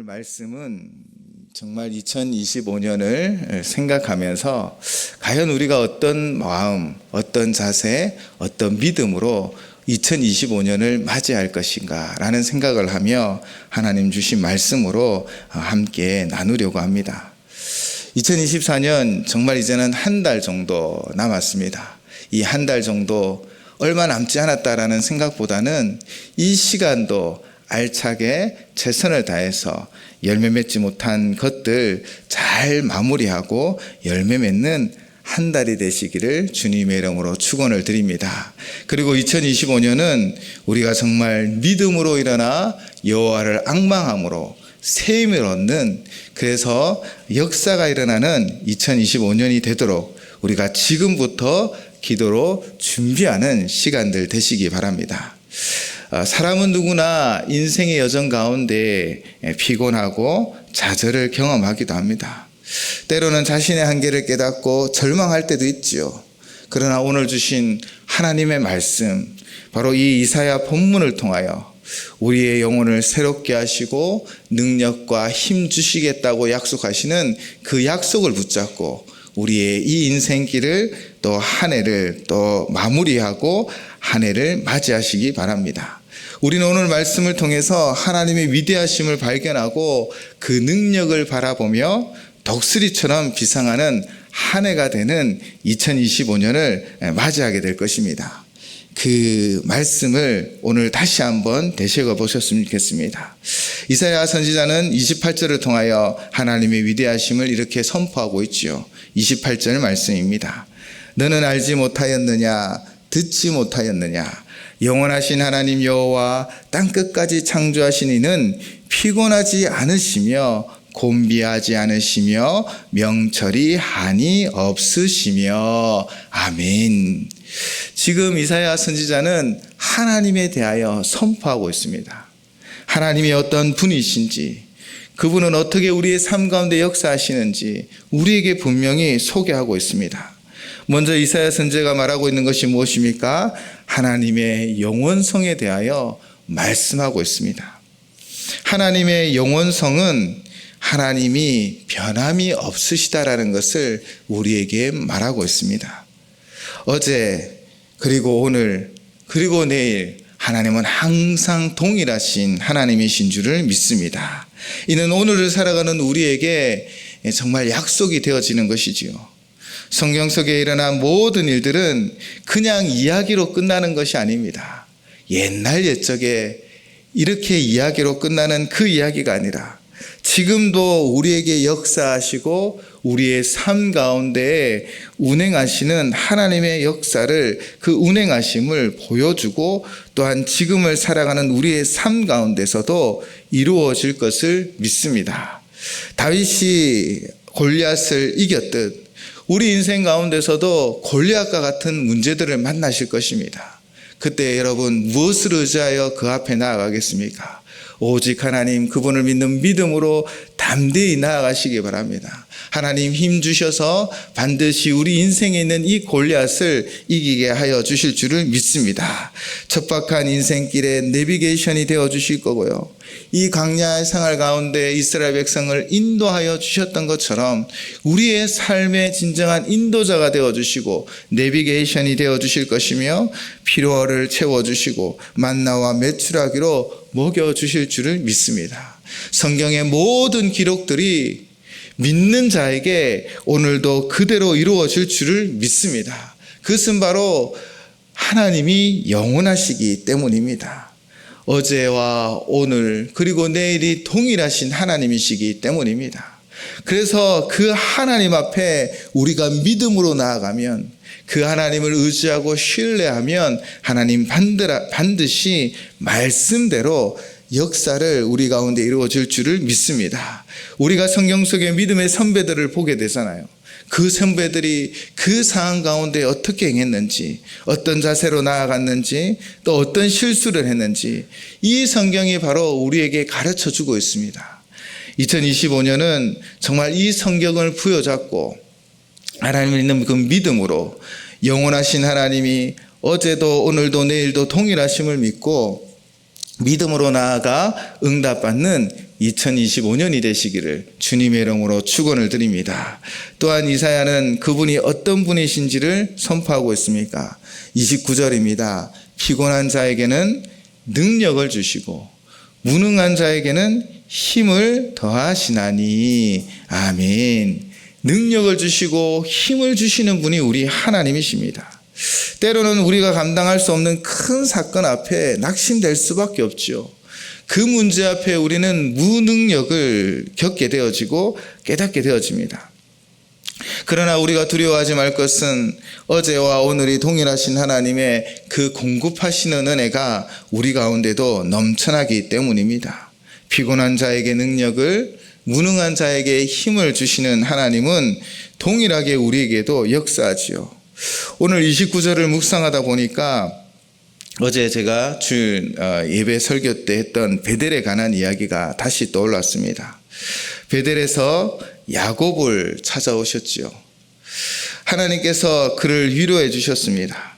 말씀은 정말 2025년을 생각하면서 과연 우리가 어떤 마음, 어떤 자세, 어떤 믿음으로 2025년을 맞이할 것인가 라는 생각을 하며 하나님 주신 말씀으로 함께 나누려고 합니다. 2024년 정말 이제는 한 달 정도 남았습니다. 이 한 달 정도 얼마 남지 않았다라는 생각보다는 이 시간도 알차게 최선을 다해서 열매 맺지 못한 것들 잘 마무리하고 열매 맺는 한 달이 되시기를 주님의 이름으로 축원을 드립니다. 그리고 2025년은 우리가 정말 믿음으로 일어나 여호와를 앙망함으로 새 힘을 얻는, 그래서 역사가 일어나는 2025년이 되도록 우리가 지금부터 기도로 준비하는 시간들 되시기 바랍니다. 사람은 누구나 인생의 여정 가운데 피곤하고 좌절을 경험하기도 합니다. 때로는 자신의 한계를 깨닫고 절망할 때도 있지요. 그러나 오늘 주신 하나님의 말씀, 바로 이 이사야 본문을 통하여 우리의 영혼을 새롭게 하시고 능력과 힘 주시겠다고 약속하시는 그 약속을 붙잡고 우리의 이 인생길을 또 한 해를 또 마무리하고 한 해를 맞이하시기 바랍니다. 우리는 오늘 말씀을 통해서 하나님의 위대하심을 발견하고 그 능력을 바라보며 독수리처럼 비상하는 한 해가 되는 2025년을 맞이하게 될 것입니다. 그 말씀을 오늘 다시 한번 되새겨 보셨으면 좋겠습니다. 이사야 선지자는 28절을 통하여 하나님의 위대하심을 이렇게 선포하고 있지요. 28절 말씀입니다. 너는 알지 못하였느냐, 듣지 못하였느냐, 영원하신 하나님 여호와 땅끝까지 창조하신 이는 피곤하지 않으시며 곤비하지 않으시며 명철이 한이 없으시며. 아멘. 지금 이사야 선지자는 하나님에 대하여 선포하고 있습니다. 하나님이 어떤 분이신지, 그분은 어떻게 우리의 삶 가운데 역사하시는지 우리에게 분명히 소개하고 있습니다. 먼저 이사야 선지자가 말하고 있는 것이 무엇입니까? 하나님의 영원성에 대하여 말씀하고 있습니다. 하나님의 영원성은 하나님이 변함이 없으시다라는 것을 우리에게 말하고 있습니다. 어제 그리고 오늘 그리고 내일 하나님은 항상 동일하신 하나님이신 줄을 믿습니다. 이는 오늘을 살아가는 우리에게 정말 약속이 되어지는 것이지요. 성경 속에 일어난 모든 일들은 그냥 이야기로 끝나는 것이 아닙니다. 옛날 옛적에 이렇게 이야기로 끝나는 그 이야기가 아니라 지금도 우리에게 역사하시고 우리의 삶 가운데 운행하시는 하나님의 역사를, 그 운행하심을 보여주고 또한 지금을 살아가는 우리의 삶 가운데서도 이루어질 것을 믿습니다. 다윗이 골리앗을 이겼듯 우리 인생 가운데서도 골리앗과 같은 문제들을 만나실 것입니다. 그때 여러분 무엇을 의지하여 그 앞에 나아가겠습니까? 오직 하나님, 그분을 믿는 믿음으로 담대히 나아가시기 바랍니다. 하나님 힘 주셔서 반드시 우리 인생에 있는 이 골리앗을 이기게 하여 주실 줄을 믿습니다. 척박한 인생길에 내비게이션이 되어 주실 거고요. 이 광야의 생활 가운데 이스라엘 백성을 인도하여 주셨던 것처럼 우리의 삶의 진정한 인도자가 되어 주시고 내비게이션이 되어 주실 것이며 필요를 채워 주시고 만나와 메추라기로 먹여 주실 줄을 믿습니다. 성경의 모든 기록들이 믿는 자에게 오늘도 그대로 이루어질 줄을 믿습니다. 그것은 바로 하나님이 영원하시기 때문입니다. 어제와 오늘 그리고 내일이 동일하신 하나님이시기 때문입니다. 그래서 그 하나님 앞에 우리가 믿음으로 나아가면, 그 하나님을 의지하고 신뢰하면 하나님 반드시 말씀대로 역사를 우리 가운데 이루어질 줄을 믿습니다. 우리가 성경 속의 믿음의 선배들을 보게 되잖아요. 그 선배들이 그 상황 가운데 어떻게 행했는지, 어떤 자세로 나아갔는지, 또 어떤 실수를 했는지 이 성경이 바로 우리에게 가르쳐 주고 있습니다. 2025년은 정말 이 성경을 부여잡고 하나님을 믿는 그 믿음으로 영원하신 하나님이 어제도 오늘도 내일도 동일하심을 믿고 믿음으로 나아가 응답받는 2025년이 되시기를 주님의 이름으로 축원을 드립니다. 또한 이사야는 그분이 어떤 분이신지를 선포하고 있습니까? 29절입니다. 피곤한 자에게는 능력을 주시고 무능한 자에게는 힘을 더하시나니. 아멘. 능력을 주시고 힘을 주시는 분이 우리 하나님이십니다. 때로는 우리가 감당할 수 없는 큰 사건 앞에 낙심될 수밖에 없죠. 그 문제 앞에 우리는 무능력을 겪게 되어지고 깨닫게 되어집니다. 그러나 우리가 두려워하지 말 것은 어제와 오늘이 동일하신 하나님의 그 공급하시는 은혜가 우리 가운데도 넘쳐나기 때문입니다. 피곤한 자에게 능력을, 무능한 자에게 힘을 주시는 하나님은 동일하게 우리에게도 역사하지요. 오늘 29절을 묵상하다 보니까 어제 제가 예배 설교 때 했던 베델에 관한 이야기가 다시 떠올랐습니다. 베델에서 야곱을 찾아오셨지요. 하나님께서 그를 위로해 주셨습니다.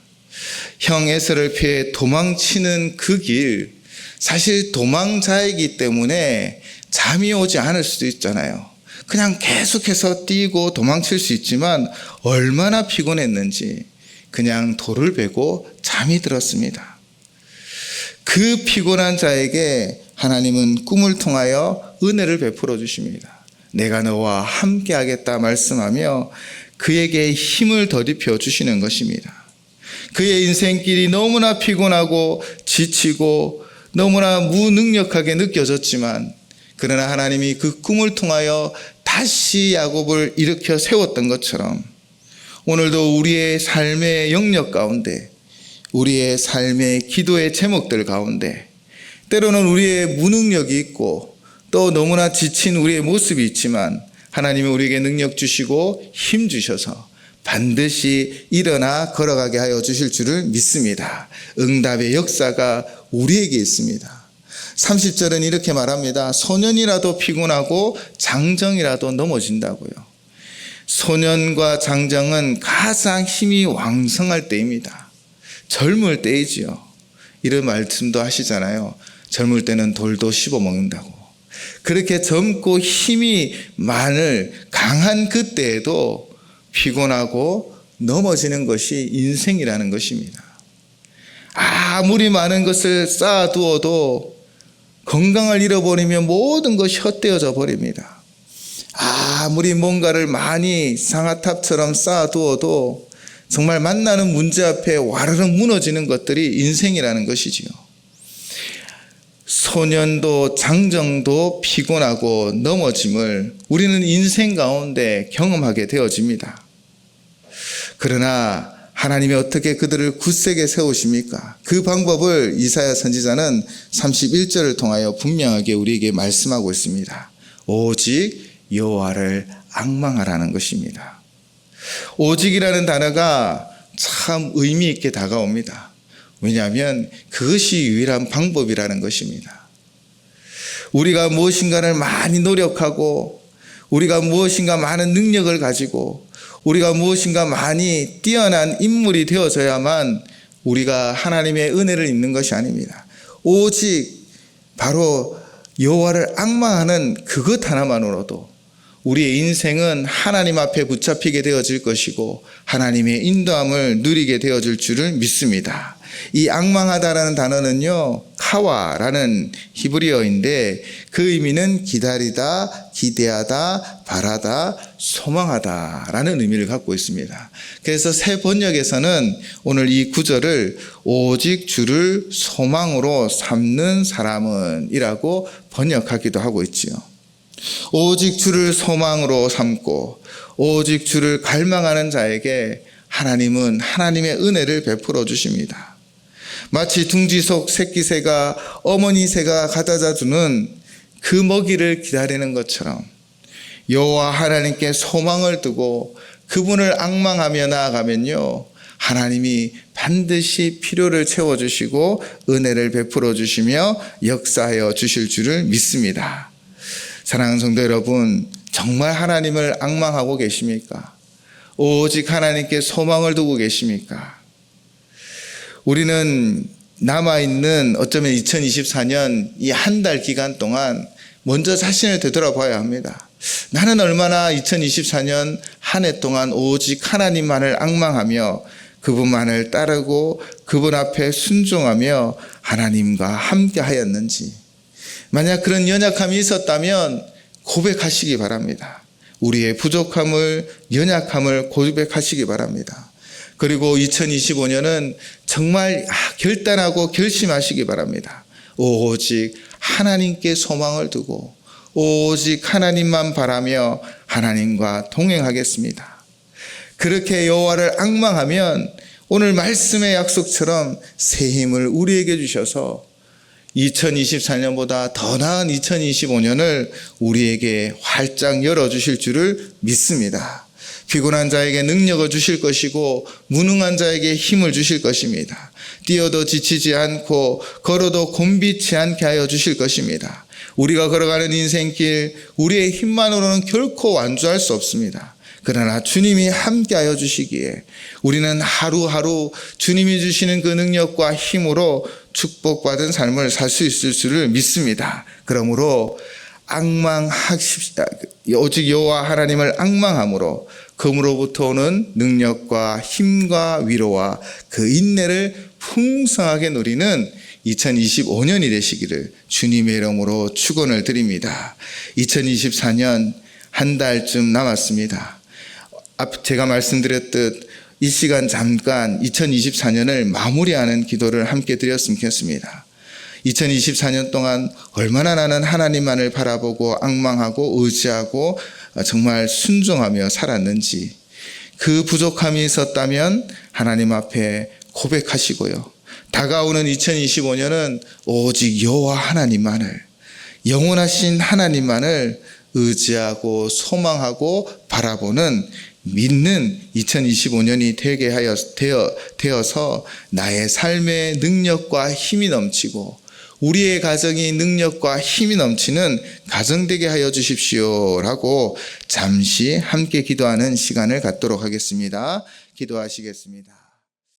형 에서를 피해 도망치는 그 길, 사실 도망자이기 때문에 잠이 오지 않을 수도 있잖아요. 그냥 계속해서 뛰고 도망칠 수 있지만 얼마나 피곤했는지 그냥 돌을 베고 잠이 들었습니다. 그 피곤한 자에게 하나님은 꿈을 통하여 은혜를 베풀어 주십니다. 내가 너와 함께 하겠다 말씀하며 그에게 힘을 더입혀 주시는 것입니다. 그의 인생길이 너무나 피곤하고 지치고 너무나 무능력하게 느껴졌지만 그러나 하나님이 그 꿈을 통하여 다시 야곱을 일으켜 세웠던 것처럼 오늘도 우리의 삶의 영역 가운데, 우리의 삶의 기도의 제목들 가운데 때로는 우리의 무능력이 있고 또 너무나 지친 우리의 모습이 있지만 하나님이 우리에게 능력 주시고 힘 주셔서 반드시 일어나 걸어가게 하여 주실 줄을 믿습니다. 응답의 역사가 우리에게 있습니다. 30절은 이렇게 말합니다. 소년이라도 피곤하고 장정이라도 넘어진다고요. 소년과 장정은 가장 힘이 왕성할 때입니다. 젊을 때이지요. 이런 말씀도 하시잖아요. 젊을 때는 돌도 씹어 먹는다고. 그렇게 젊고 힘이 많을 강한 그때에도 피곤하고 넘어지는 것이 인생이라는 것입니다. 아무리 많은 것을 쌓아두어도 건강을 잃어버리면 모든 것이 헛되어져 버립니다. 아무리 뭔가를 많이 상아탑처럼 쌓아두어도 정말 만나는 문제 앞에 와르르 무너지는 것들이 인생이라는 것이지요. 소년도 장정도 피곤하고 넘어짐을 우리는 인생 가운데 경험하게 되어집니다. 그러나 하나님이 어떻게 그들을 굳세게 세우십니까? 그 방법을 이사야 선지자는 31절을 통하여 분명하게 우리에게 말씀하고 있습니다. 오직 여호와를 앙망하라는 것입니다. 오직이라는 단어가 참 의미 있게 다가옵니다. 왜냐하면 그것이 유일한 방법이라는 것입니다. 우리가 무엇인가를 많이 노력하고 우리가 무엇인가 많은 능력을 가지고 우리가 무엇인가 많이 뛰어난 인물이 되어져야만 우리가 하나님의 은혜를 입는 것이 아닙니다. 오직 바로 여호와를 앙망하는 그것 하나만으로도 우리의 인생은 하나님 앞에 붙잡히게 되어질 것이고 하나님의 인도함을 누리게 되어질 줄을 믿습니다. 이 앙망하다라는 단어는요, 카와라는 히브리어인데 그 의미는 기다리다, 기대하다, 바라다, 소망하다라는 의미를 갖고 있습니다. 그래서 새 번역에서는 오늘 이 구절을 오직 주를 소망으로 삼는 사람은 이라고 번역하기도 하고 있지요. 오직 주를 소망으로 삼고 오직 주를 갈망하는 자에게 하나님은 하나님의 은혜를 베풀어 주십니다. 마치 둥지 속 새끼 새가 어머니 새가 가져다 주는 그 먹이를 기다리는 것처럼 여호와 하나님께 소망을 두고 그분을 앙망하며 나아가면요, 하나님이 반드시 필요를 채워주시고 은혜를 베풀어 주시며 역사하여 주실 줄을 믿습니다. 사랑하는 성도 여러분, 정말 하나님을 앙망하고 계십니까? 오직 하나님께 소망을 두고 계십니까? 우리는 남아있는 어쩌면 2024년 이 한 달 기간 동안 먼저 자신을 되돌아봐야 합니다. 나는 얼마나 2024년 한 해 동안 오직 하나님만을 앙망하며 그분만을 따르고 그분 앞에 순종하며 하나님과 함께 하였는지, 만약 그런 연약함이 있었다면 고백하시기 바랍니다. 우리의 부족함을, 연약함을 고백하시기 바랍니다. 그리고 2025년은 정말 결단하고 결심하시기 바랍니다. 오직 하나님께 소망을 두고 오직 하나님만 바라며 하나님과 동행하겠습니다. 그렇게 여호와를 앙망하면 오늘 말씀의 약속처럼 새 힘을 우리에게 주셔서 2024년보다 더 나은 2025년을 우리에게 활짝 열어주실 줄을 믿습니다. 피곤한 자에게 능력을 주실 것이고 무능한 자에게 힘을 주실 것입니다. 뛰어도 지치지 않고 걸어도 곤비치 않게 하여 주실 것입니다. 우리가 걸어가는 인생길, 우리의 힘만으로는 결코 완주할 수 없습니다. 그러나 주님이 함께하여 주시기에 우리는 하루하루 주님이 주시는 그 능력과 힘으로 축복받은 삶을 살 수 있을 줄을 믿습니다. 그러므로 앙망하십시다. 오직 여호와 하나님을 앙망함으로 그로부터 오는 능력과 힘과 위로와 그 인내를 풍성하게 누리는 2025년이 되시기를 주님의 이름으로 축원을 드립니다. 2024년 한 달쯤 남았습니다. 제가 말씀드렸듯 이 시간 잠깐 2024년을 마무리하는 기도를 함께 드렸으면 좋겠습니다. 2024년 동안 얼마나 나는 하나님만을 바라보고 앙망하고 의지하고 정말 순종하며 살았는지, 그 부족함이 있었다면 하나님 앞에 고백하시고요. 다가오는 2025년은 오직 여호와 하나님만을, 영원하신 하나님만을 의지하고 소망하고 바라보는 믿는 2025년이 되게 되어서 나의 삶에 능력과 힘이 넘치고 우리의 가정이 능력과 힘이 넘치는 가정 되게 하여 주십시오라고 잠시 함께 기도하는 시간을 갖도록 하겠습니다. 기도하시겠습니다.